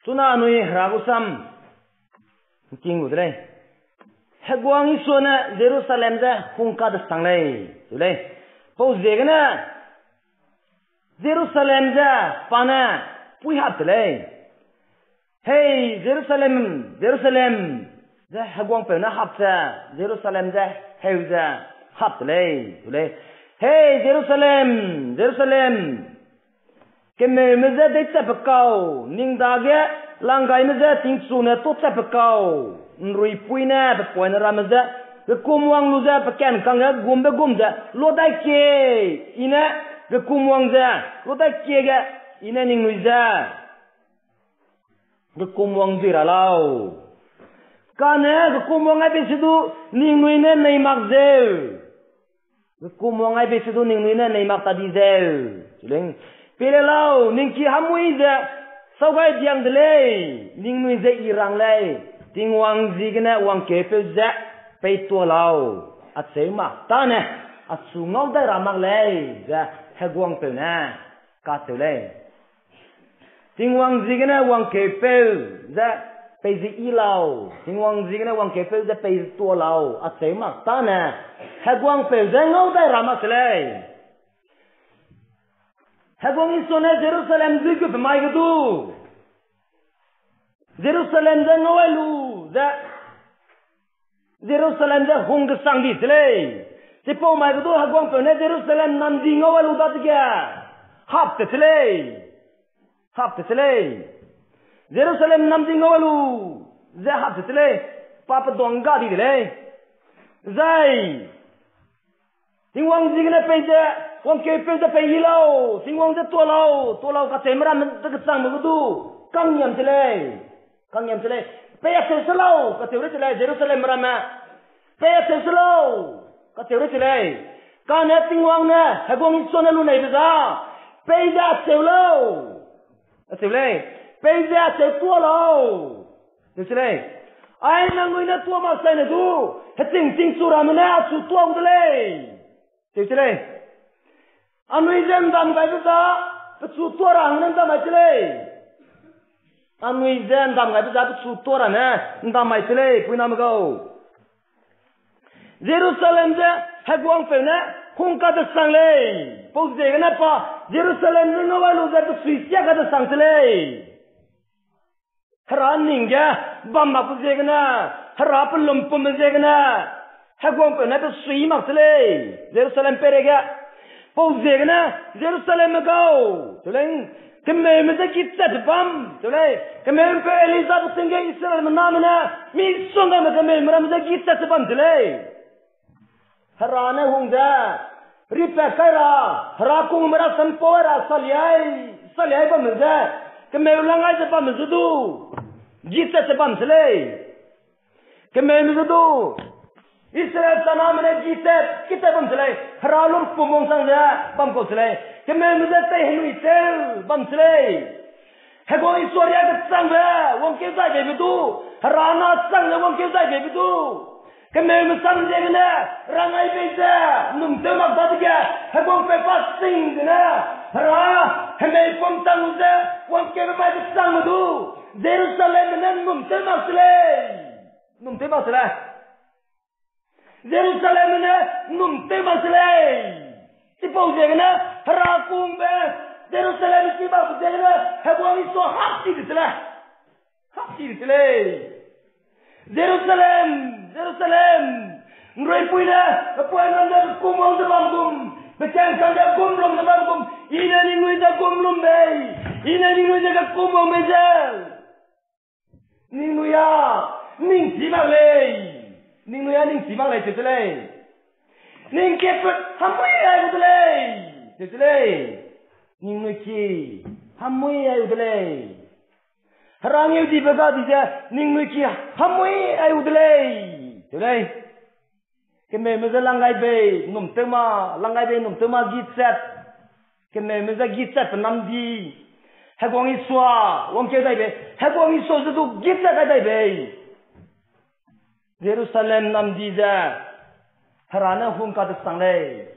Tuna nui Ragusam King Udre Hagwang Isona Jerusalem da Hungka da Sanglay Udre Pau Zegana Jerusalem da Pana Puihat Lay Hey Jerusalem Jerusalem da Hagwang Pena Hapsa Jerusalem da Heuza Hap Lay Udre Hey Jerusalem Jerusalem Keme meze de tsapakau ning dage langai meze ting sune to tsapakau nrui puina be poina rameze be kumwang luza be ken kanga gumbe gumza lodai ke ina be kumwang za lodai ke ga ina ning nuiza be kumwang zira lao kane be kumwang ai be sidu ning nuine nei magze be kumwang ai be sidu ning nuine nei mag tadi zel leng Pele lau ningki hamui ze saugai diang dele ning nui ze irang lai ting wang zigna wang kepe ze pe to lau at sema tane at sungau dai ramak lai ze hagwang pe na ka te lai ting wang zigna wang kepe ze pe zi i lau ting wang zigna wang kepe ze pe to lau at sema tane hagwang pe ze ngau dai ramak lai Hagwang isone Jerusalem zigu pemai gitu. Jerusalem ze ngawelu ze Jerusalem ze hung gesang di tele. Sipo mai gitu hagwang pene Jerusalem nam di ngawelu dat dia. Hap tele. Hap tele. Jerusalem nam di ngawelu ze hap tele. Papa dongga di tele. Zai. Tingwang zigna peje wang kepe da pe hilau singwang da tolau ka temra men da sang mudu kang yam tele pe ya selau ka teure tele Jerusalem rama pe ya selau ka teure tele ka ne tingwang na hagong sona lu nei da pe da selau pe da se tolau tele ai na ngoi na tua ma sai na du ting sura mena su tua udle tele Anui zen dam gai bisa, pesu torang nenda macile. Anui zen dam gai bisa pesu torang nenda macile, pui nama kau. Jerusalem je hagwang pena, hungka de sang le. Pau je kenapa? Jerusalem je ngawalu je pesu sia kata sang le. Heraning je, bamba pau je kena, herapun lumpum je kena. Hagwang pena pesu imak le. Jerusalem perega. Pau zegna Jerusalem kau tuleng keme meza kita debam tuleng keme pe Elizabeth tingge Israel menamna mi songa keme meza kita debam tuleng harana hungda ripa kara harakung mera sampora salyai bamza keme ulangai debam zudu kita debam tuleng keme zudu Israel tanah mana kita bam selai haralur pumong sangja bam ko selai kemen mudate hinu Israel bam selai hego Israel ke sangja wong ke zai be bitu harana sangja wong ke zai be bitu kemen musam jengna rangai beja num temak badga hego pe passing na hara heme pom tangja wong ke ba sang mudu Jerusalem nan num temak selai Jerusalem ne numte maslay. Tipo jegna harakung be Jerusalem ki ba jegna hagwani so hapti ditla. Jerusalem. Ngroi puina kapuan nda kumong de bangum. Becang kanda kumlum de bangum. Ina ni ngui da kumlum be. Ina ni ngui da kumong mejal. Ninguya ning simalay. Ning nuya ning simang lai tetele. Ning kepet hamui ai udele. Tetele. Ning nuki hamui ai udele. Harangi di baga dija ning nuki hamui ai udele. Tetele. Keme meza langai be num tema gitset. Keme meza gitset nam di. Hagwang iswa wong ke dai be. Hagwang iswa zu gitset dai be. Jerusalem nam diza harana hum ka sang le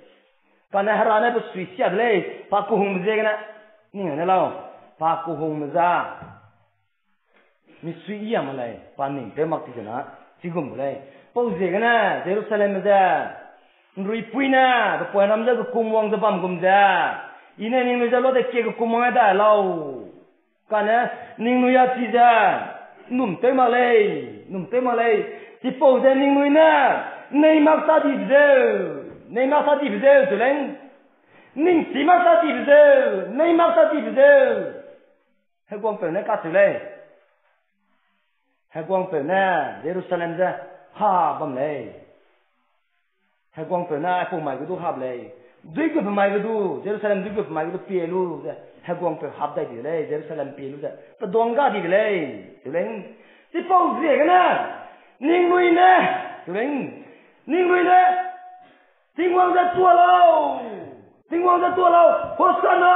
kana harana bu suisia le pa ku hum je na ni ne lao pa ku hum za mi suy ya mà lại pan mình tới mặc thì nó chỉ gồm lại bao giờ cái na Jerusalem ra rồi pui na cái pui nam ra cái cung hoàng ra băm gồm ra ine ning ra lo để kia cái cung hoàng đã lâu cái na ning nuôi chi ra nụm tới mà lại thì bao giờ ning nuôi na nei mặc sa đi bây giờ tụi anh ning chỉ mặc sa đi bây giờ nei mặc sa đi bây giờ hay quang phải nói cả tụi này hay quang phải na Jerusalem ra ha bầm này hay quang phải na phụ mày cái đồ hấp này duy cái phụ mày cái đồ Jerusalem duy cái phụ mày cái đồ pie lu hay quang phải hấp đây đi này Jerusalem pie lu cái đòn gà đi này tụi anh thì bao giờ cái na ning nuôi nè tụi anh ning nuôi nè tiếng hoàng ra tua lâu Hosanna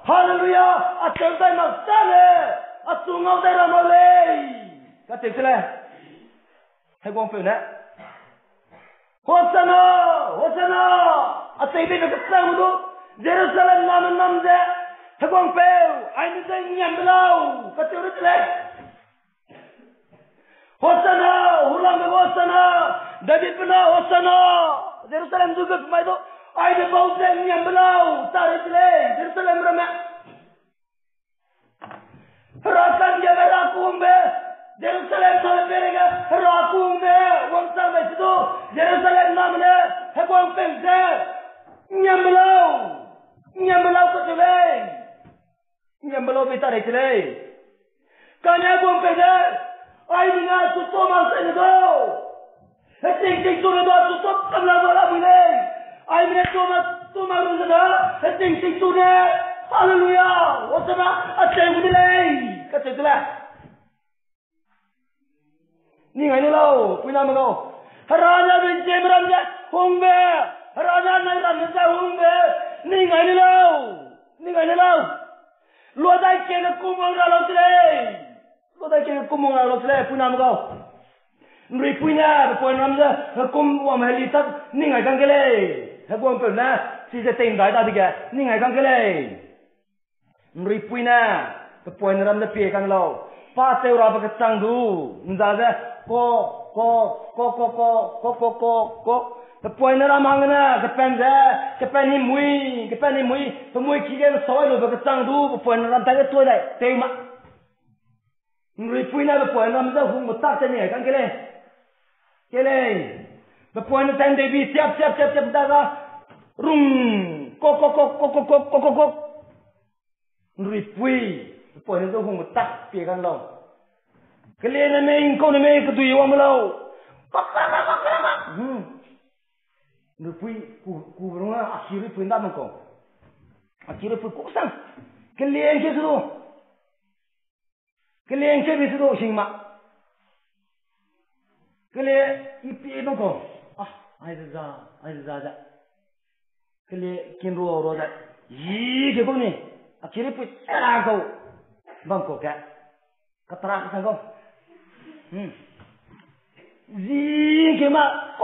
hallelujah à tiếng tay mặc sa nè à tung ngao tay làm lên các tiếng này hay quang phải nè Hosanna à tiếng đây là cái sang đó Jerusalem nam ra hay quang phải anh đi nhầm lâu các tiếng này Hosanna ulang Hosanna David pernah Hosanna Jerusalem juga pemain itu ada bau yang belau tarik le Jerusalem ramai rakan dia berakumbe Jerusalem sampai mereka rakumbe wang sampai situ Jerusalem namanya hebang pengse yang belau kecilai yang belau tarik le kanya bang pengse ai dengar tutup masa itu Ting tu dah tutup kamera malam ini. Ai mana tu malu sana. Ting tu dah. Hallelujah. Wasana aceh budilai. Kata itulah. Ni ngai lau. Punya mana? Harana bin Jemram je. Hongbe. Harana nai ram je hongbe. Ni ngai lau. Luar dah kena kumang ralau tile. Punya mana? Nri punya poin ramza hukum wa mahli tak ni ngai kang kele hukum pe na si je tem dai da diga ni ngai kang kele nri punya poin ramza pe kang lo pa te ra ba ka chang du nza za ko poin ra mang na ka pen ni mui to mui ki ge so lo ba ka chang du poin ram ta ge toi dai te ma nri punya poin ramza hum ta te ni ngai kang kele Berpuan time Devi siap daga rum kok ripui berpuan itu hong tak pikan lo kalian main kau main kedui wang lo ripui ku berunga akhirnya pun tak mengkau akhirnya pun kusang kalian ke situ singma Kele ipi bangko ai za kele kinro ro da yi ke bang ni akhirnya pun era kau bangko ka katara ka kau yi ke ma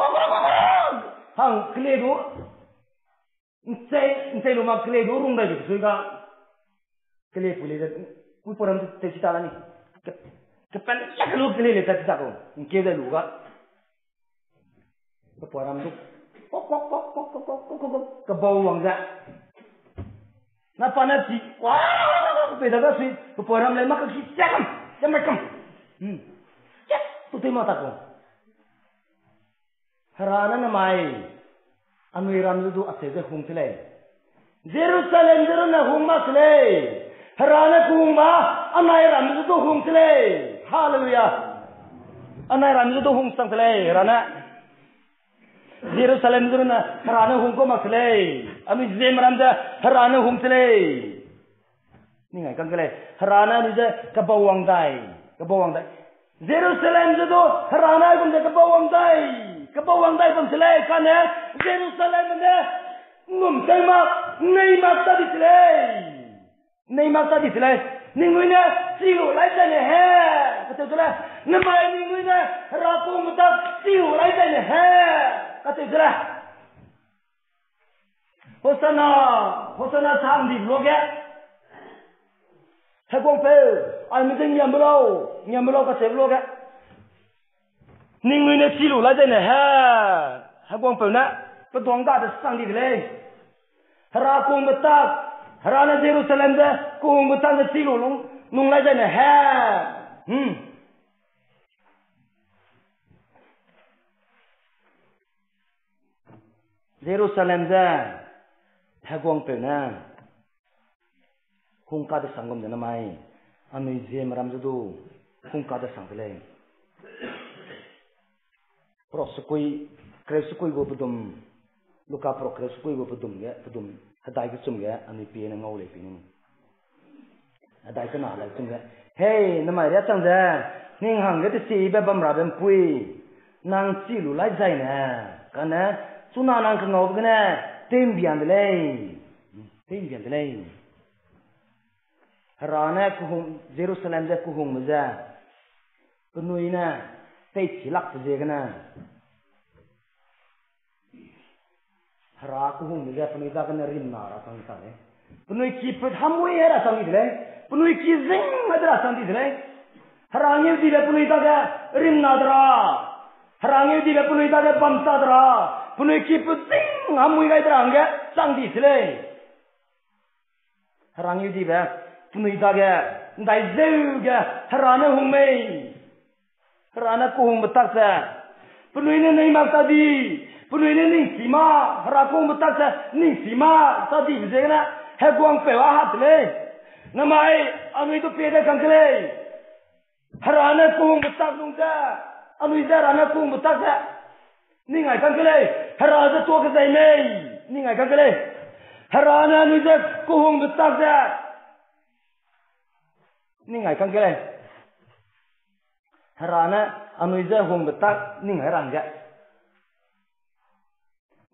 hang kele do insai lo ma kele do rung da ji so ga kele pule da ku poram te cita ni Kepan ya kalau kele le tak ko ke da lu ga ke poram tu ke bau wang da na panati wah pe da si ke poram le mak ki cakam ya tu te mata ko harana na mai anu iram du ase de hum tele Jerusalem na hum makle harana kumba anai ram du hum tele Hallelujah. Anai ram itu hung sang tele rana. Jerusalem itu rana hung ko makle. Ami Jem ram da rana hung tele. Ni ngai kang tele. Rana ni je kabawang dai. Jerusalem itu rana pun je kabawang dai pun tele kan Jerusalem ni ngum tema nei mak tadi tele. Ninguina siu lai tane he. Kata itulah. Namai ninguina rapu mutak siu lai tane he. Kata itulah. Hosanna sang di blog ya. Hai quang phê ai mới nhầm lâu cả xem luôn cái ninh người này chỉ lù lại đây này ha quang phải nè cái tuang ta được sang đi đây ra cùng với ta ra là Jerusalem đó cùng với ta là chỉ lù nung lại đây này ha Jerusalem ra ha quang phải nè khung cả được sang gom thế này anh ấy dễ mà làm gì đâu khung cả được sang thế này prosukui kresukui go budum luka pro kresukui go budum hadai ke sum ge ani pi na ngau le pi ni hadai ka na la sum ge hey namai ya chang da ning hang ge ti si be bam ra bam pui nang chi lu lai jai na ka na su na nang ka ngau ge na tim bian de le harana ku hum Jerusalem ja ku hum ma ja ku nui na tây chỉ lắc gì cái na, hara cũng không được ra, phần người ta cái này rim nara sang cái này, phần người kia phải ham vui ra sang đi đấy, phần người kia zing ra sang đi đấy, hara nhiều gì là phần người ta cái rim nara, hara nhiều gì là phần người ta cái bấm sa ra, phần người kia phải zing ham vui cái ra sang đi đấy, hara nhiều gì vậy, phần người ta cái đại dâu cái hara nó hung mê. Karena kuhung betak sa, penuh ini ni mak tadi, penuh ini ni sima, hara kuhung betak sa, ni sima tadi bisa na, heguang pewahat le, namai anu itu peda kangkle, harana kuhung betak nungsa, anu itu harana kuhung betak sa, ni ngai kangkle, harana tua kesai ni ngai kangkle, harana anu itu kuhung betak sa, ni ngai kangkle. Harana anu iza hong betak ning harang ga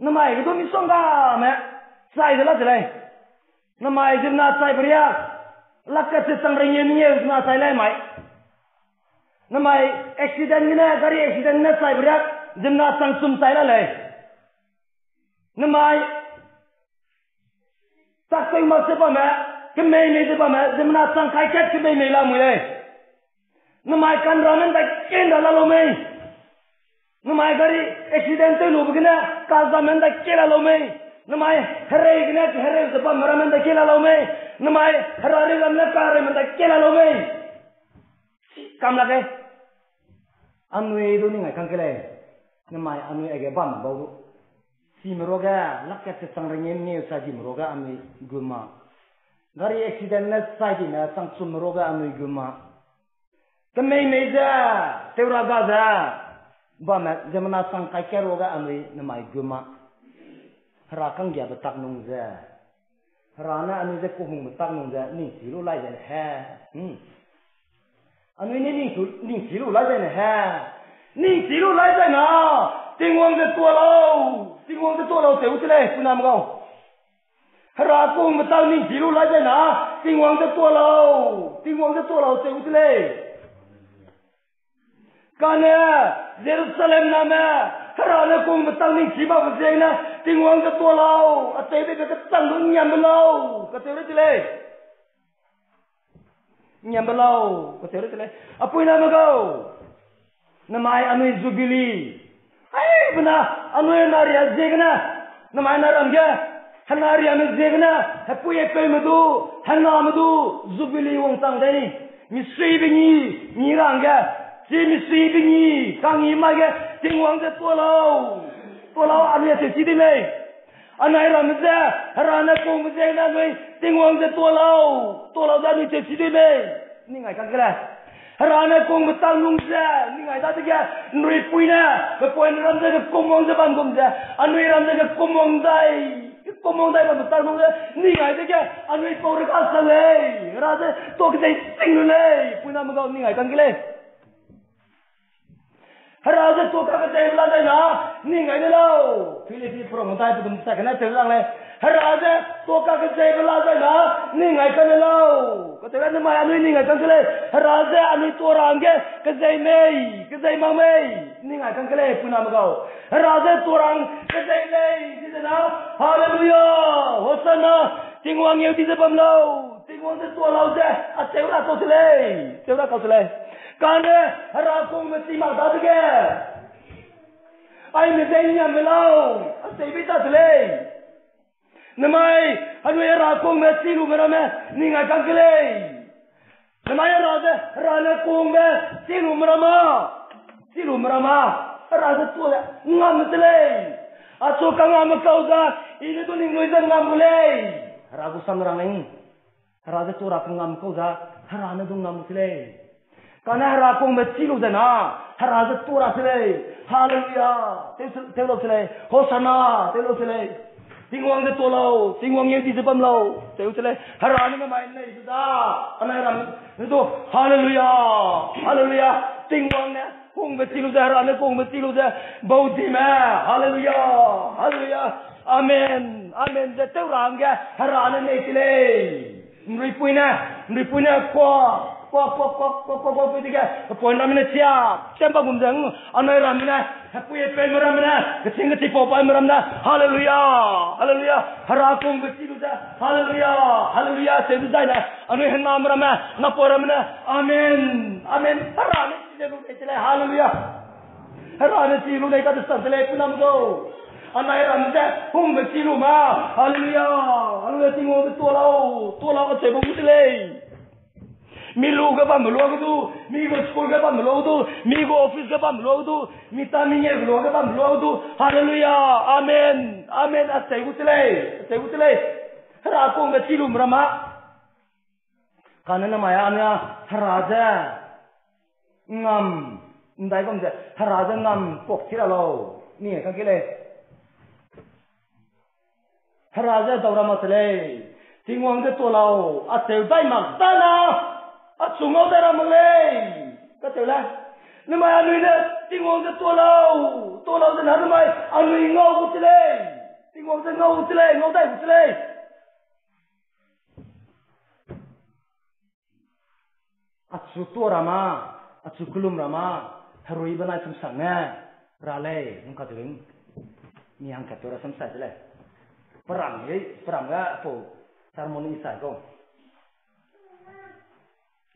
namai ke tu mi songa me sai de la de lai namai jimna sai bria lakka se sang ring ye na sai lai mai namai accident ni na gari accident na sai bria jimna sang sum sai la lai namai tak sai ma se pa me ke me ni de pa me jimna sang kai ket ke me la mu le namai kan ramen da kenda la lo me namai gari accident te lo bugina kaza men da kela lo me namai hare gina hare da pa mara men da kela lo me namai harare gam la kare men da kela lo me kam la ke anui do ni ngai kan kele namai anui age bam ba si meroga lakka te sang ringen ni sa ji meroga anui guma gari accident na sa ji na sang sum meroga anui guma Kemei meja, teura gaza, bama zaman sang kaiker roga amri namai guma, harakang dia betak nungza, harana anu je kuhung betak nungza, ning silu lai jen ha, anu ini ning silu lai jen ha, ning silu lai jen ha, tingwang je tua lau teu cile, punam kau. Harakung betak ning silu lai jen ha, tingwang je tua lau teu cile. Karena Jerusalem nama kerana kong betang ni siapa bersihna tingwang ketua lau atau dia ketang tu nyambelau kata dia le nyambelau kata dia le apa nama kau nama anu Zubili ai benar anu nari azegna nama naram dia hanari anu azegna hapu ye pe medu hanamdu Zubili wong tang dai misri bingi niranga Jimmy Sibingi, Kang Image, Tingwang the Tualo, Amia Sidime, Anai Ramza, Harana Kumzena, Tingwang the Tualo, Dani Sidime, Ninga Kangla, Harana Kumtanungza, Ninga Datiga, Nripuina, the point runs the Kumong the Bangumza, Anui runs the Kumong Dai Batanunga, Ninga Diga, Anui Porcasale, rather talk they singule, Punamago Ninga Kangle. Haraza tu kata telah dah na, ni ngai dah. Filipin promotai tu mesti kena telah le. Haraza tu kata telah dah na, ni ngai kena lau. Kata orang nama anu ni ngai kena le. Haraza anu tu orang ke kezai mamai, ni ngai kena le punam kau. Haraza tu orang kezai lei, di sana. Haleluya, Hosana, tingwang yang di depan lau, tingwang tu lau je, atau orang cầu lệ tiêu ra cầu lệ còn ra cùng với tìm đó thế kia ai mới thấy nhầm với lâu thấy biết ta lệ nên mai anh ấy ra cùng với tìm luôn mà nên ngay càng lệ nên mai ra cùng với tìm luôn mà ra tu là ngam lệ Aso ka nga magkauda, ini to ning loidan nga mulay. Harago sa maranging. Haraga to rakang nga magkauda, harana dong nga mutlay. Kana harakong matsilo dana, haraga to rasilay. Hallelujah. Telo silay. Hosanna. Telo silay. Tingwang de tolaw, tingwang yung di sabam law. Telo silay. Harana nga main na isuda. Anahiram. Ito, hallelujah. Hallelujah. Tingwang na. Kung betsilu dah rana kung betsilu dah bau dima hallelujah hallelujah amen amen dah tahu orang ke rana ni sile meripuina kwa petiga poin ramina siap siapa gumjang anai ramina puye pen ramina kecing tipo pai ramina hallelujah hallelujah harakung betsilu dah hallelujah hallelujah sebutai na anai henam ramina ngapor ramina amen amen rana Hallelujah. Harana silu nei ka dustan sele punam go. Anai ramja hum be silu ma. Hallelujah. Hallelujah tingo be tolau ka sebo mutile. Milu ga bam lo du, mi go school ga bam lo du, mi go office ga bam lo du, mi ta mi ye lo ga bam lo du. Hallelujah. Amen. Amen asai mutile. Hara ko be silu mrama. Kanana maya anya haraja ngam ndai kom je haraja ngam pok thira lo ni ka kile haraja dawra masle tingwang de tolao a teu dai mak tana a chungo dara mle ka teu la ni ma anu de tingwang de tolao de na mai anu ngau butle tingwang de ngau dai butle a chu tora ma Atsukulum rama harui bana samsanga rale nungka turing ni hang katora samsa jale perang ga po harmoni isa ko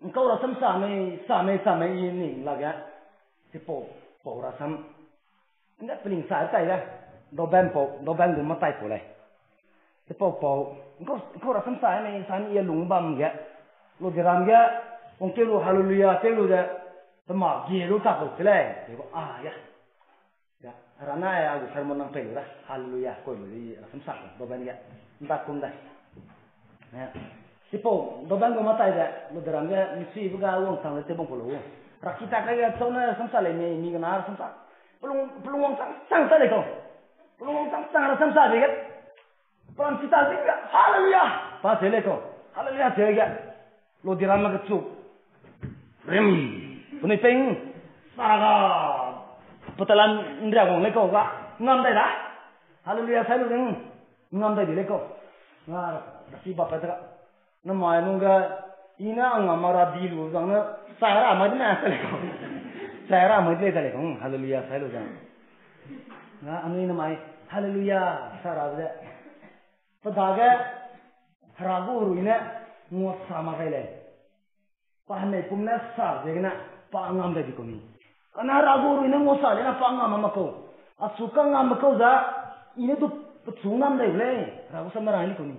engkau rasam same ini laga tipo rasam ndak peling sa tai la do ban gum tai po le tipo engkau rasam sa ni san ia lungbam ga lo diram ga ongkelu hallelujah telu da Tama giru tak boleh, dia ya, rana ya aku sermon nang pelu dah, hallelujah, kau beri semsak, doban ya, entah kum dah, ya, sipo, doban gua mata ida, lu derang dia, misi buka uang sang letih bong puluh, rakita kaya sauna semsak leh, ni kena semsak, pelung uang sang leh kau, pelung uang sang ada semsak dia, pelan kita dia, hallelujah, pas leh kau, hallelujah dia, lu derang macam tu, rem. Punai peng, saga, petalan indra gong leko ga, ngam dai dah. Hallelujah saya lu ngam dai di leko. Ngar, si bapa tu, nama nungga ina ngam marah dilu, jangan saya ramai mana leko. Saya ramai dia leko. Hallelujah saya lu jangan. Ngar anu ini nama hallelujah saya ramai. Petaga haragu ruina muat sama kaya. Pahamai pumna sah jegna. Pangam dari kami. Karena ragu ini ngosal, ini pangam amaku. Asuka ngamakau dah, ini tu pecungam dah boleh. Ragu sama orang ini kami.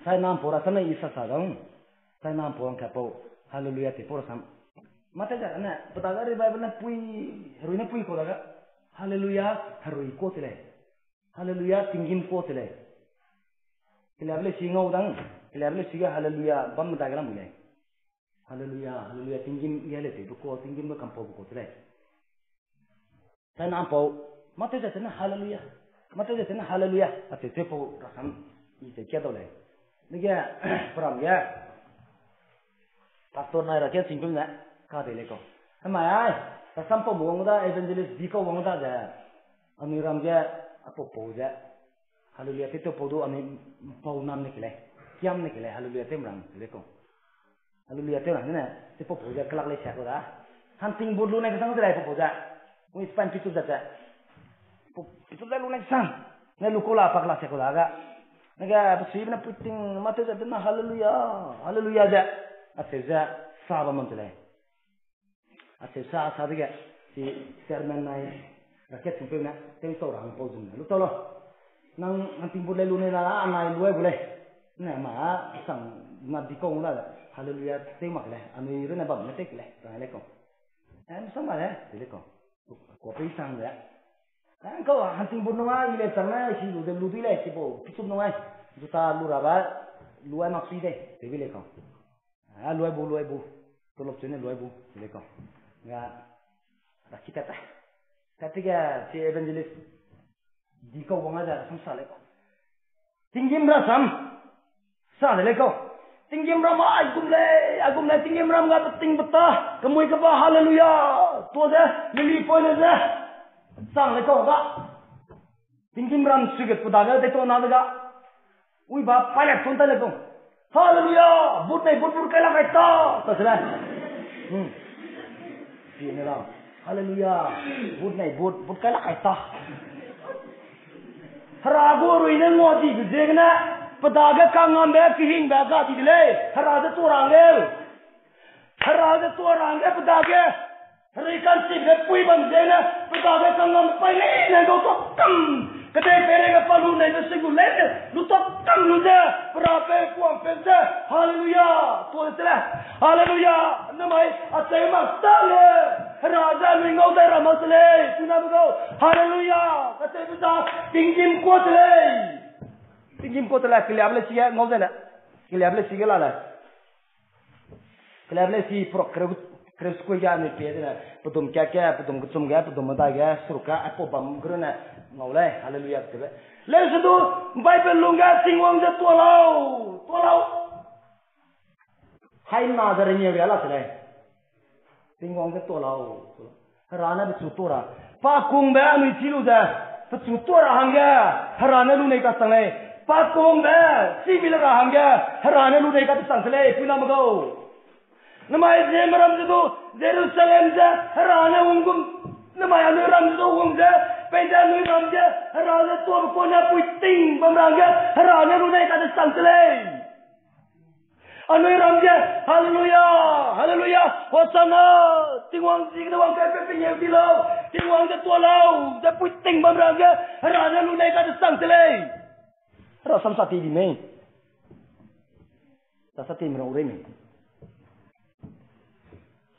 Saya nam pora sana isa sadang. Saya nam porang kapau. Hallelujah te pora sam. Mata jar, na petaga revival na pui, heroina pui kau dah. Hallelujah, heroi kau tele. Hallelujah, tingin kau tele. Kalian boleh singau dang. Kalian boleh singa hallelujah, bam dah kelam boleh. Hallelujah, hallelujah, tingin dia lete, buku tingin berkamp buku tu leh. Saya nampak, mata jadi na hallelujah, Ati tepu rasam ini kia tu leh. Ni dia peram dia, pastor naik rakyat singgung na, kau dele kau. Hemai ay, rasam pun buang dah, evangelist dikau buang dah je. Ani ram dia apa pau je. Hallelujah, itu pau tu ani pau nam ni keleh, kiam ni keleh, hallelujah temram, dele kau. Hallelujah tu orang ni, siapa puja kelak le siapa dah. Hunting board lu naik sang tu dah puja. Wis pan pitu dah. Pitu dah lu naik sang. Ni lu kola apa kelak siapa dah? naga pasui na puting mate ja na hallelujah ja aseza saba mamtele aseza sadiga si sermon nai raket simpe na tem to rang po jum lu to lo nang anting bule lu ne la anai lu bule na ma sang ma di kong la hallelujah te mak le ami ru na bam na tek le ta le ko em sama le le ko ko pe sang le anh câu hunting bún nông ai ile sang na si lu di le tipo pisum nông ai juta lu raba lu ai mak si de te le ko lu ai bu to lop chene lu ai bu le ko nga rakita ta katiga si evangelist di ko wanga ja sam sa le ko tinggim ra sam sa le ko tinggim ra ma agum le tinggim ra ga ting bata kemui ka ba hallelujah to ja lili point ja sang le ko ga tinggim ram suget pudaga de to na ga ui ba pilot ton ta le ko hallelujah but kala kai ta to sala si ne ra hallelujah but kala kai ta harago ruine ngodi jegna pudaga kangam be kihin ba ga di le harade to range pudaga Rikan si be pui bam jena pudaga kangam pai ne go to kam kate pere ga palu ne sigu le lu to kam lu de prape kuam pense hallelujah to sala hallelujah namai atai ma stale raja lu ngau da ramasle tuna go hallelujah kate bisa tingim ko tele kliable si ngau da kliable si ga la kliable si pro Kres ko ya ne pe na putum kya putum kutum ga putum da ga surka apo bam gruna ngolai hallelujah tebe le sudu bible lunga singwang ja to lao hai na da re ya la sele singwang ja to lao rana bi su to ra pa kung ba ani chilu da su to ra hanga rana lu nei ka sang le pa kung ba si bi la hanga rana lu nei ka sang le puna ma go namai Jerusalem jadu Jerusalem ja rana ungum namai anu ram jadu ungum ja peja nu ram ja rana to ko na puting bamranga rana nu nai ka sangsle anu ram ja hallelujah hosanna tingwang jing na wang ka pe ye di lo tingwang ja to lo ja puting bamranga rana nu nai ka sangsle ra samsati di me tasati mro re me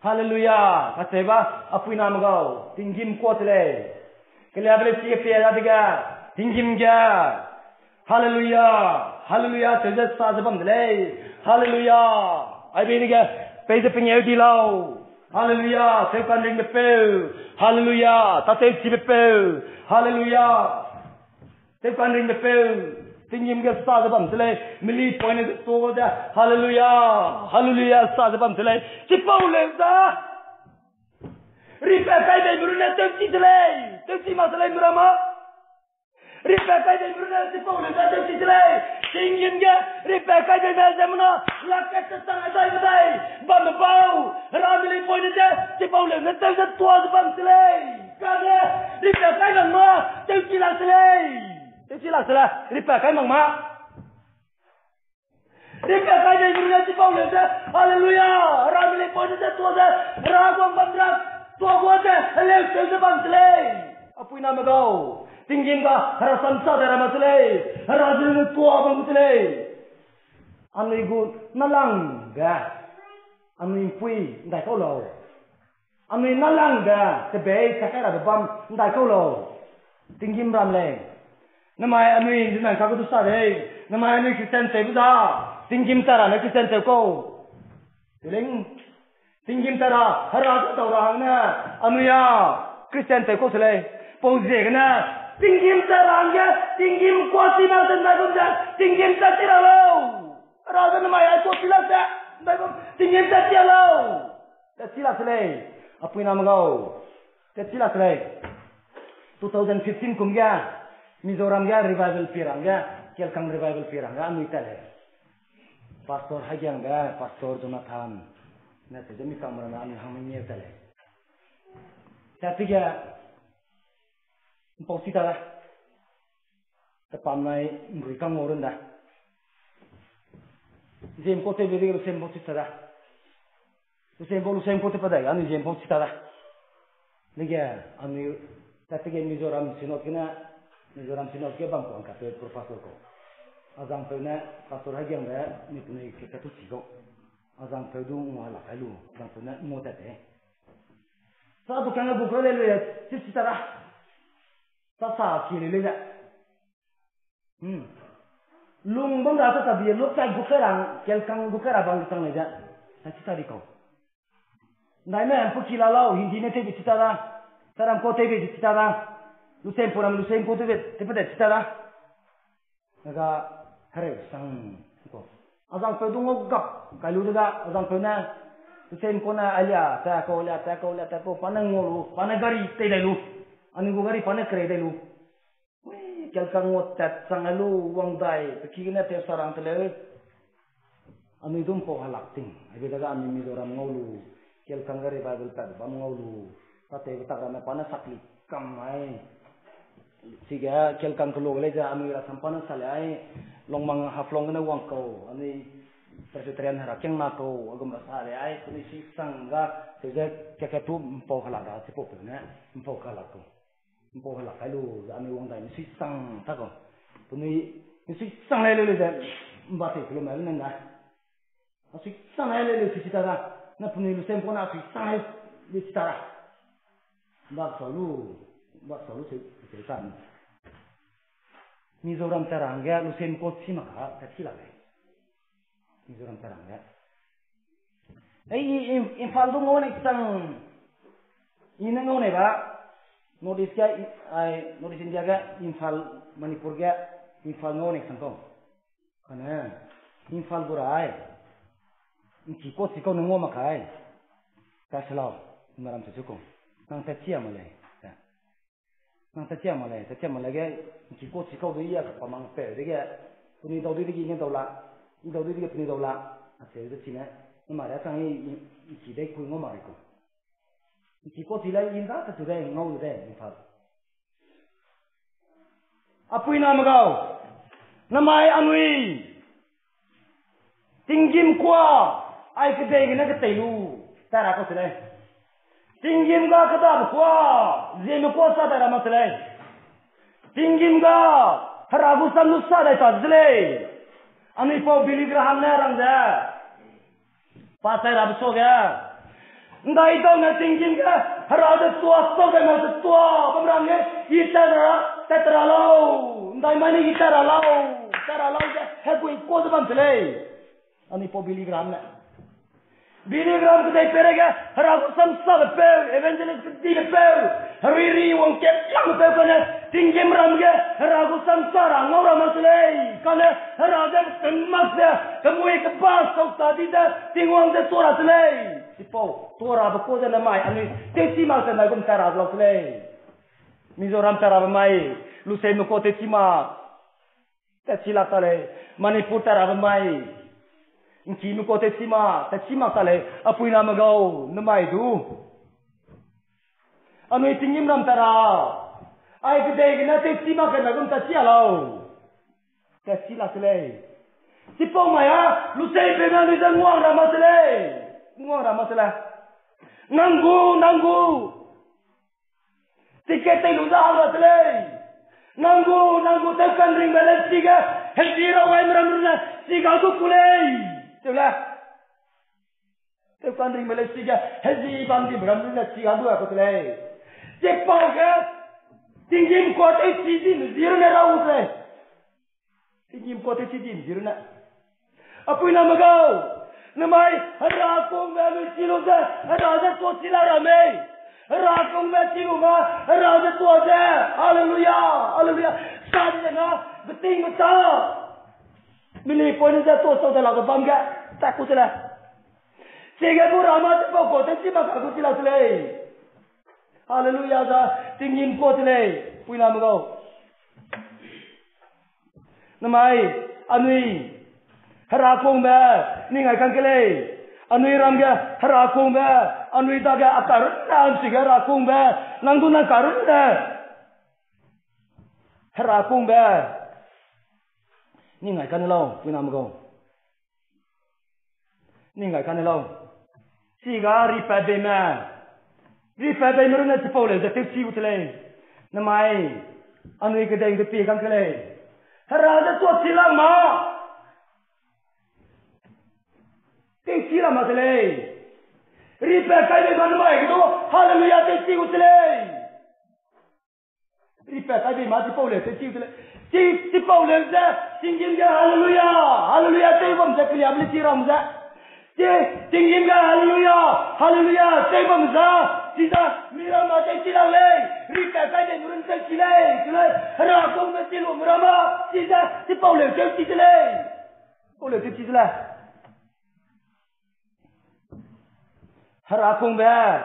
Hallelujah. Kaseba apui nama kau. Tinggim kuat le. Kalau boleh sikit pihak tiga. Tinggim ja. Hallelujah. Terus sahajabam le. Hallelujah. Abi ni ke? Pesa penyau di lau. Hallelujah. Saya kandeng bepel. Hallelujah. Tak saya si bepel. Hallelujah. Saya kandeng bepel. Tinggim ke sahajabam le. Mili point itu dah. Hallelujah sahajabam le. Cipau le dah. Ripa kai dai buruna tengsi masalah burama. Ripa kai dai buruna cipau le dah tengsi tinggim ke ripa kai dai mazamna. Lakat setang adai. Bam bau. Ramili point dah. Cipau le tengsi tuas bam le. Kada ripa kai nama tengsi lah le. Tengsi lah. Ripa kai mangma. Ripa kai dai buruna cipau le dah. Hallelujah. Ramili point dah tuas ragam bandrak. Tua kuat le tengsi bam le. Apui nama kau. Tinggim ka harasan sa dara masle. Harajin tua bam le. Anu igu nalang ga. Anu pui ndai kau lo. Anu nalang ga tebe kakara bam ndai kau lo. Tinggim ram le. Namai anu jinan ka ku sa de. Namai anu Kristen te buda. Tinggim tara na Kristen te ko. Tileng tinggim tara haraj tau rahang na. Anu ya Kristen te ko sele. Pause na tinggim tarangga tinggim kuasi na tanda tinggim tatira lo. Raja namai aku silasa. Tinggim tatira lo. Tatira sele. Apa nama kau? Tatira sele. 2015 kumga Mizoram ga revival piranga. Kelkang revival piranga anu itale. Pastor Hajian ga Pastor Jonathan. Na sejami kamera anu hamnya itale. Tapi ya Pau sita lah. Tepam nai mereka ngorun dah. Zempo te beri lu sempo cita dah. Lu sempo te pada anu zempo cita dah. Lega anu tapi ke Mizoram sinot kena bang puang kata profesor ko. Azang pena pastor hagiang dah ni punai ke katu ciko. Azang pedu ngala kalu. Azang pena moda te. Satu kena buka lele cita dah. Sasa kiri lele. Lung bang dah tapi luk cai bukerang, kelkang bukera bang tang leja. Cita di kau. Nai me ampu kilalau hindi ne te cita dah. Saram ko te cita dah. Lu sempo te pada cita dah. Naga kare sang ko. Azang pedu ngogap kalu juga azang pena. Lu sempo na alia ta ko panang ngolu, panagari te delu. Ani gari panag kre delu. Kelkang ngotat sangalu wang dai kikina te sarang tele anu idum po halakting abi daga ami Mizoram ngolu kelkang gari bible pad bam ngolu tate betagana pana sakli kamai siga kelkang kelog leja ami ra sampana salai longmang haflong na wang ko ani presbyterian harakeng na ko agam rasale ai kuni sangga siga keketu po halada sipo pena po halako Mpo halak kalu ami wong dai mesti sang tako. Puni mesti sang lele le mbate belum ada nanda. Mesti sang lele le cita dah. Na puni lu sempo na mesti sang le cita dah. Mbak solu cerita. Mizoram terangga lu sempo si maka kecil lagi. Mizoram terangga. Infal tu ngone sang ini ngone ba. Notice India ga Infal Manipur ga Infal ngone sangko. Kana Infal burai. Ciko nungo makai. Kaslau maram sesuko. Nang tacia malai. Nang tacia malai ga ciko do iya pamang pe ga puni do di gi dola. Do di gi puni dola. Ase de cina. Mara sang i dai ku ngo mariko. Ciko tilai inda ta tudai ngau de Infal. Apui nama kau? Namai anui. Tinggim kwa. Ai kedai gina ketelu. Tara ko selai. Tinggim ka kata kwa. Zeme kwa sa tara ma selai. Tinggim ka harabu samnu sa dai ta selai. Anui po biligraham na rang da. Pasai rabu so ga. Ndai tau na tinggim ka harada tua so ga ma tua pamrang ge itara tetra lau ndai mani itara lau ga hekui ko de bam tele ani po biligram ke dai perega harada samsa pe evangelist di pe hariri wong ke lang pe kana tinggim ram ge harada samsa ra ngora ma tele kana harada semas ya kemui ke pas so tadi da tingwang de tora tele Sipo, tora bako na mai, ani tesima sa nagum tara blok le. Mizoram tara mai, Lusei ko tesima. Tesila tale, Manipur tara mai. Inki ko tesima tale, apui na magaw na mai du. Ano itingim ram tara. Ai gede na tesima ka nagum tasia law. Tesila tale. Sipo maya, Lusei pe na ni ngwang ramasle. Ngora masalah. Nanggu. Tiket lu dah masalah. Nanggu tekan ring balance tiga. Hejira wa imramna tiga tu kulai. Tulah. Tekan ring balance tiga. Heji bandi bramna tiga tu aku kulai. Cek pau ke. Tinggim kot sidin zirna raut le. Tinggim kot sidin zirna. Apa nama kau? Namai harakong me siluga haraja to silarame harakong me siluga haraja to je haleluya sadena beting beta mili poin ja to dalam bangga takut lah sehingga bu ramat pokok tadi maka aku sila selai haleluya da tingin ko selai puila mo namai anui harakong me ningai kangkele anui ramga harakong me anui daga akar nan siga harakong me nangdu na karun me harakong me 你爱看的喽，为哪么讲？你爱看的喽，是个日本的嘛？日本的那是包了，这都欺负来，那么哎，安那个的别讲起来，他让他做起来嘛，对起来嘛起来，日本改变嘛那么一个多，哈利路亚对欺负来。日本改变嘛是包了，对欺负来。这包了噻，今天的哈利路亚，哈利路亚对我们这个亚不里基拉们噻，这今天的哈利路亚，哈利路亚对我们噻，现在米拉玛在起来嘞，日本改变有人在起来，起来，然后我们进入米拉玛，现在这包了就起来，包了就起来，然后我们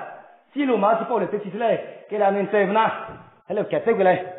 进入嘛是包了就起来，给两年对不啦？还有改对不嘞？